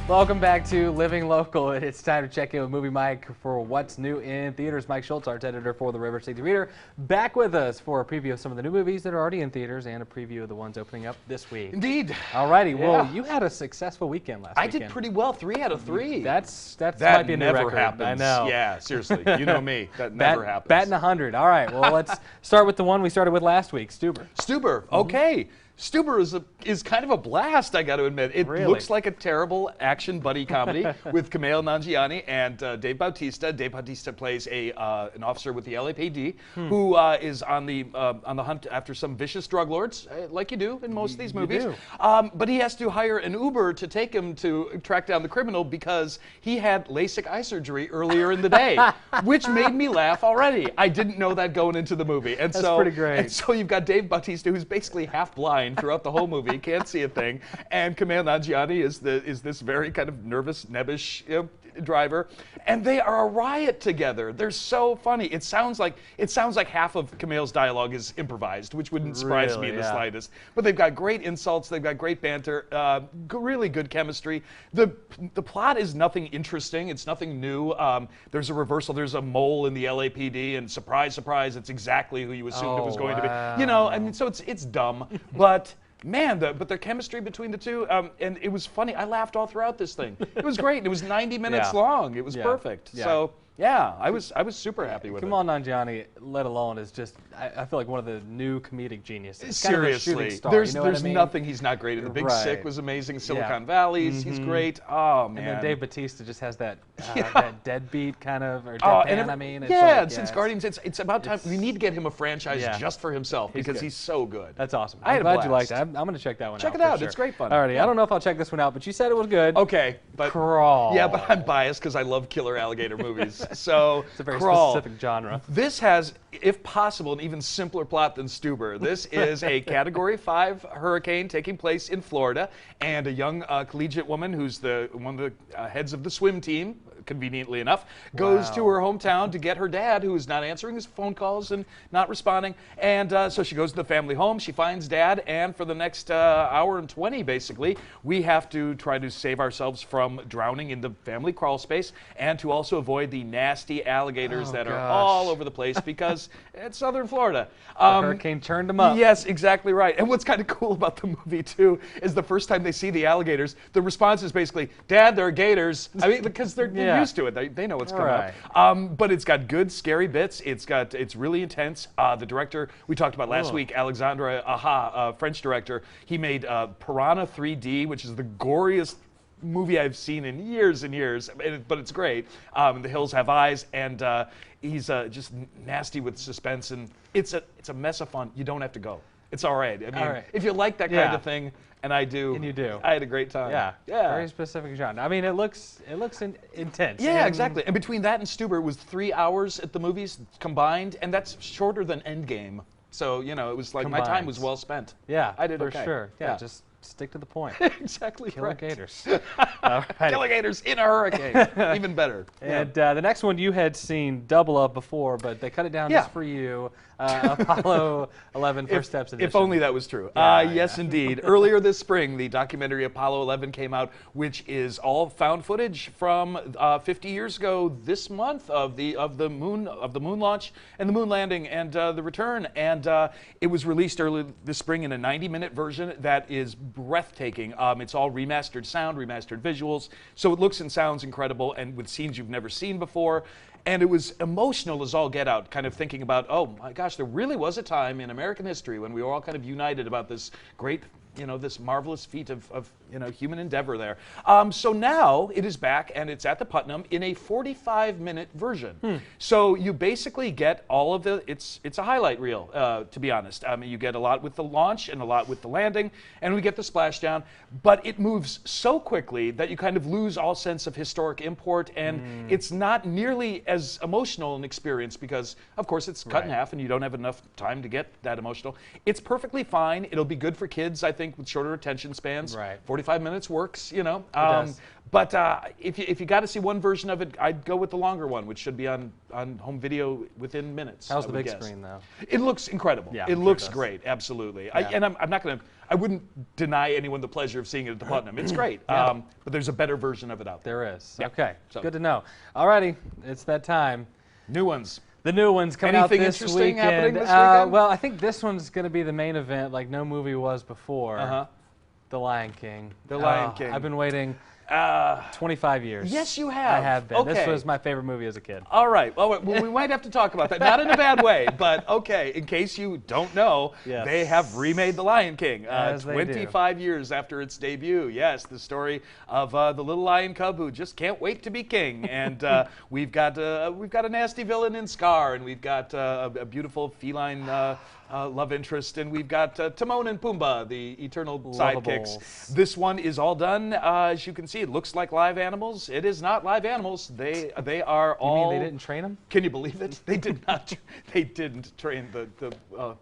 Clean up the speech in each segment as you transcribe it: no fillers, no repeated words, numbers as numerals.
Welcome back to Living Local. It's time to check in with Movie Mike for what's new in theaters. Mike Schultz, arts editor for the River City Reader, back with us for a preview of some of the new movies that are already in theaters and a preview of the ones opening up this week. Indeed. Alrighty. Yeah. Well, you had a successful weekend last weekend. I did pretty well. 3 out of 3. That might be a new never record. happens. I know. Yeah, seriously. You know me. That never happens. Batting 100. All right. Well, let's start with the one we started with last week, Stuber. Stuber. Okay. Stuber is kind of a blast, I got to admit. It looks like a terrible action buddy comedy with Kumail Nanjiani and Dave Bautista. Dave Bautista plays an officer with the LAPD who is on the hunt after some vicious drug lords, like you do in most of these movies. But he has to hire an Uber to take him to track down the criminal because he had LASIK eye surgery earlier in the day, which made me laugh already. I didn't know that going into the movie. And That's pretty great. And so you've got Dave Bautista, who's basically half blind throughout the whole movie, can't see a thing, and Kumail Nanjiani is this very kind of nervous, nebbish driver, and they are a riot together. They're so funny. It sounds like half of Kumail's dialogue is improvised, which wouldn't surprise me in the slightest. But they've got great insults, they've got great banter, really good chemistry. The plot is nothing interesting. It's nothing new. There's a reversal. There's a mole in the LAPD, and surprise, surprise, it's exactly who you assumed it was going to be. You know, I mean, so it's dumb, but. Man, but their chemistry between the two, and it was funny. I laughed all throughout this thing. It was great. It was 90 minutes long. It was perfect. So. Yeah, I was super happy with it. Kumail Nanjiani, let alone, is just I feel like one of the new comedic geniuses. Seriously, kind of a star, there's you know what I mean? nothing he's not great in. The Big Sick was amazing. Silicon Valley, he's great. Oh man, and then Dave Bautista just has that that deadbeat kind of or deadpan. I mean, it's since Guardians, it's about time. We need to get him a franchise just for himself because he's so good. That's awesome. I'm glad you liked it. I'm going to check that one out. Check it out. It's great fun. Alrighty, I don't know if I'll check this one out, but you said it was good. Okay, but Crawl. Yeah, but I'm biased because I love killer alligator movies. So it's a very Crawl. specific genre. This has, if possible, an even simpler plot than Stuber. This is a Category 5 hurricane taking place in Florida, and a young collegiate woman who's one of the heads of the swim team, conveniently enough, goes to her hometown to get her dad, who is not answering his phone calls and not responding. And so she goes to the family home. She finds Dad, and for the next hour and 20, basically, we have to try to save ourselves from drowning in the family crawl space, and to also avoid the nasty alligators that are all over the place because it's southern Florida. The hurricane turned them up. Yes, exactly right. And what's kind of cool about the movie, too, is the first time they see the alligators, the response is basically, Dad, there are gators. I mean, because they're used to it. They know what's coming up. But it's got good, scary bits. It's really intense. The director we talked about last week, Alexandre Aja, French director, he made Piranha 3D, which is the goriest movie I've seen in years and years, but it's great. The Hills Have Eyes, and he's just nasty with suspense, and it's a mess of fun. You don't have to go. It's all right. I mean, if you like that kind of thing, and I do, and you do, I had a great time. Yeah. Very specific genre. I mean, it looks intense. Yeah, exactly. And between that and Stuber, it was 3 hours at the movies combined, and that's shorter than Endgame. So it was like my time was well spent. Yeah, I did for sure. Yeah, just stick to the point. Exactly. Killer gators. Killer gators in a hurricane. Even better. And the next one you had seen double of before, but they cut it down just for you. Apollo 11 First Steps Edition. If only that was true. Yes, indeed. Earlier this spring, the documentary Apollo 11 came out, which is all found footage from 50 years ago this month of the moon launch and the moon landing and the return. And it was released earlier this spring in a 90-minute version that is breathtaking. It's all remastered sound, remastered visuals, so it looks and sounds incredible, and with scenes you've never seen before. And it was emotional as all get out, kind of thinking about, oh my gosh, there really was a time in American history when we were all kind of united about this great, this marvelous feat of human endeavor there. So now it is back, and it's at the Putnam in a 45-minute version. So you basically get all of it's a highlight reel, to be honest. I mean, you get a lot with the launch and a lot with the landing, and we get the splashdown, but it moves so quickly that you kind of lose all sense of historic import, and it's not nearly as emotional an experience because, of course, it's cut in half, and you don't have enough time to get that emotional. It's perfectly fine. It'll be good for kids, I think, with shorter attention spans. 45 minutes works, It does. But if you got to see one version of it, I'd go with the longer one, which should be on home video within minutes. How's the big screen, though? It looks incredible. Yeah, it looks great, absolutely. Yeah. I'm not going to. I wouldn't deny anyone the pleasure of seeing it at the Putnam. It's great, but there's a better version of it out there. There is. Yeah. Okay, So- good to know. Alrighty, it's that time. New ones. The new one's coming Anything out this interesting weekend. happening this weekend? Well, I think this one's going to be the main event, like no movie was before. Uh-huh. The Lion King. The Lion King. I've been waiting 25 years. Yes, you have. I have been. Okay. This was my favorite movie as a kid. All right. Well, we might have to talk about that. Not in a bad way, but okay. In case you don't know, Yes. they have remade The Lion King. As they do. 25 years after its debut. Yes, the story of the little lion cub who just can't wait to be king. And we've got a nasty villain in Scar, and we've got a beautiful feline love interest, and we've got Timon and Pumbaa, the eternal sidekicks. Lovables. This one is all done. As you can see, it looks like live animals. It is not live animals. They are You all. mean they didn't train him? Can you believe it? They did not. They didn't train the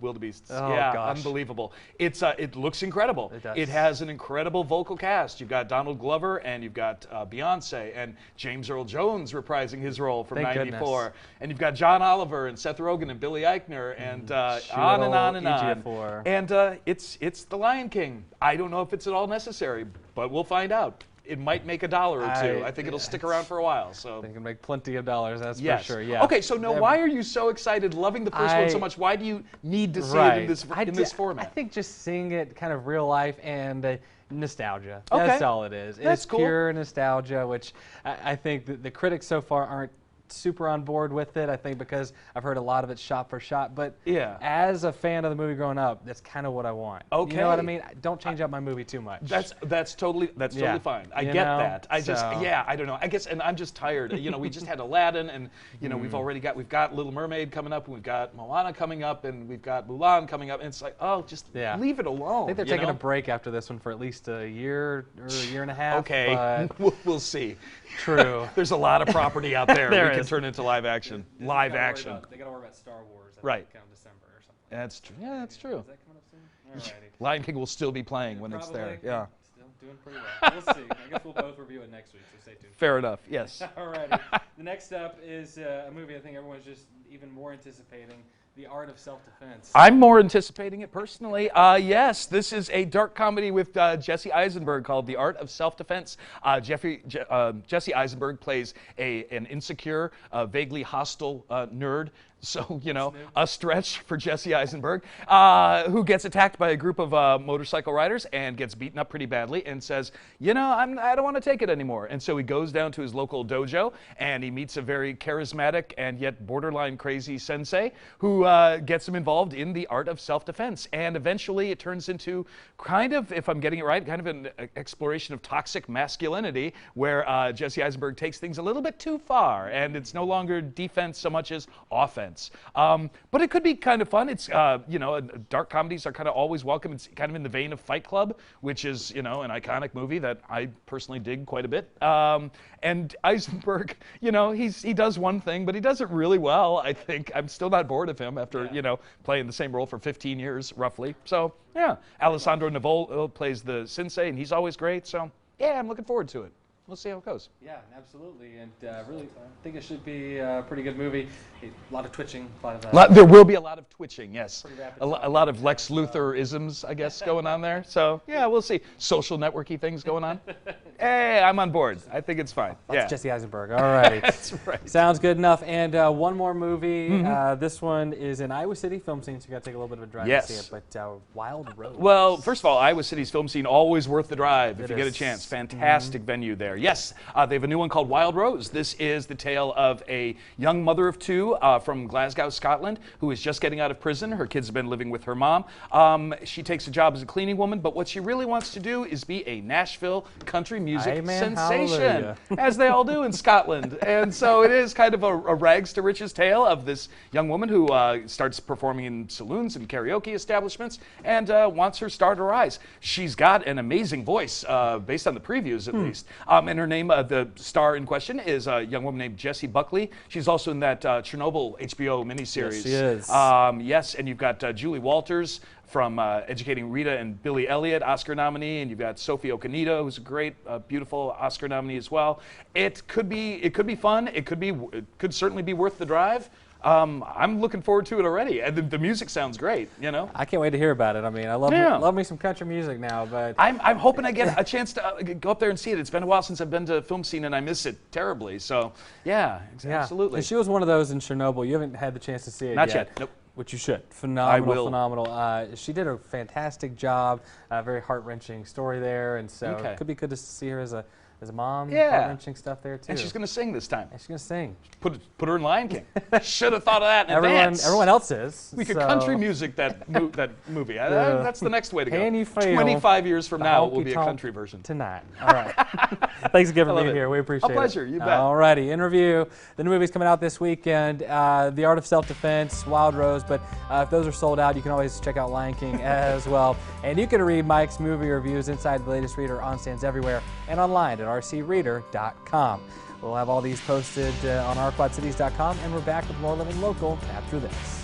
wildebeests. Oh, yeah, gosh. unbelievable. It looks incredible. It does. It has an incredible vocal cast. You've got Donald Glover and you've got Beyonce and James Earl Jones reprising his role from Thank '94, goodness. and you've got John Oliver and Seth Rogen and Billy Eichner and Shoot on and old on and on. EGF4. And it's The Lion King. I don't know if it's at all necessary, but we'll find out. It might make $1 or $2. I think it'll stick around for a while. So. They can make plenty of dollars, that's Yes. for sure. Yeah. Okay, so now why are you so excited, loving the first one so much? Why do you need to see it in this format? I think just seeing it kind of real life and nostalgia. Okay. That's all it is. That's it's cool. pure nostalgia, which I think the critics so far aren't super on board with it. I think because I've heard a lot of it shot for shot, but Yeah. as a fan of the movie growing up, that's kind of what I want. You know what I Okay. mean? Don't change up my movie too much. That's totally Yeah. fine. I You get know, that. I just so- I don't know. I guess, and I'm just tired. We just had Aladdin, and we've got Little Mermaid coming up, and we've got Moana coming up, and we've got Mulan coming up, and it's like, oh, just leave it alone. I think they're taking a break after this one for at least a year or a year and a half. Okay, But we'll see. true. There's a lot of property out there, There we can is. turn into live action. Live action. They got to worry about Star Wars. Right. Kind of December or something. That's true. Yeah, that's true. Is that coming up soon? Alrighty. Lion King will still be playing when it's there. Probably. Yeah. Still doing pretty well. We'll see. I guess we'll both review it next week, so stay tuned. Fair enough. Yes. Alrighty. The next up is a movie I think everyone's just even more anticipating, The Art of SelfDefense. I'm more anticipating it personally. Yes, this is a dark comedy with Jesse Eisenberg called The Art of SelfDefense. Jesse Eisenberg plays an insecure, vaguely hostile nerd. So, a stretch for Jesse Eisenberg, who gets attacked by a group of motorcycle riders and gets beaten up pretty badly and says, I don't want to take it anymore. And so he goes down to his local dojo and he meets a very charismatic and yet borderline crazy sensei who gets him involved in the art of self-defense. And eventually it turns into kind of, if I'm getting it right, kind of an exploration of toxic masculinity where Jesse Eisenberg takes things a little bit too far and it's no longer defense so much as offense. But it could be kind of fun. It's, dark comedies are kind of always welcome. It's kind of in the vein of Fight Club, which is, an iconic movie that I personally dig quite a bit. And Eisenberg, he does one thing, but he does it really well, I think. I'm still not bored of him after, playing the same role for 15 years, roughly. So, yeah. Alessandro Nivola plays the sensei, and he's always great. So, yeah, I'm looking forward to it. We'll see how it goes. Yeah, absolutely. And really, I think it should be a pretty good movie. A lot of twitching, a lot of There will be a lot of twitching, yes. Pretty rapid A lot of Lex Luthor-isms, I guess, going on there. So, yeah, we'll see. Social networky things going on. Hey, I'm on board. I think it's fine. That's Jesse Eisenberg. All righty. That's right. Sounds good enough. And one more movie. This one is in Iowa City film scene, so you got to take a little bit of a drive to see it. But Wild Rose. Well, first of all, Iowa City's film scene, always worth the drive if you get a is. chance. Fantastic venue there. Yes, they have a new one called Wild Rose. This is the tale of a young mother of two from Glasgow, Scotland, who is just getting out of prison. Her kids have been living with her mom. She takes a job as a cleaning woman, but what she really wants to do is be a Nashville country music sensation, hallelujah. as they all do in Scotland. And so it is kind of a rags to riches tale of this young woman who starts performing in saloons and karaoke establishments and wants her star to rise. She's got an amazing voice, based on the previews at least. And her name, the star in question, is a young woman named Jessie Buckley. She's also in that Chernobyl HBO miniseries. Yes, she is. Yes, and you've got Julie Walters from Educating Rita and Billy Elliot, Oscar nominee, and you've got Sophie Okonedo, who's a great, beautiful Oscar nominee as well. It could be fun. It could certainly be worth the drive. I'm looking forward to it already. And the music sounds great, you know? I can't wait to hear about it. I mean, I love me some country music now, but I'm hoping I get a chance to go up there and see it. It's been a while since I've been to a film scene, and I miss it terribly. So, yeah, absolutely. And she was one of those in Chernobyl. You haven't had the chance to see it Not yet. Nope. Which you should. Phenomenal, I will. phenomenal. She did a fantastic job. Very heart-wrenching story there, and so it could be good to see her as a mom. Yeah. Heart-wrenching stuff there too. And she's going to sing this time. And she's going to sing. Put her in Lion King. Should have thought of that in advance. Everyone else is. We could country music that movie. That's the next way to go. Can you feel 25 years from now, it will be a country version. Tonight. All right. Thanks again for being here. We appreciate it. A pleasure. You bet. All righty. In review, the new movie's coming out this weekend. The Art of Self-Defense, Wild Rose. But if those are sold out, you can always check out Lion King as well. And you can read Mike's movie reviews inside the latest reader on stands everywhere and online at rcreader.com. We'll have all these posted on rquadcities.com, and we're back with more Living Local after this.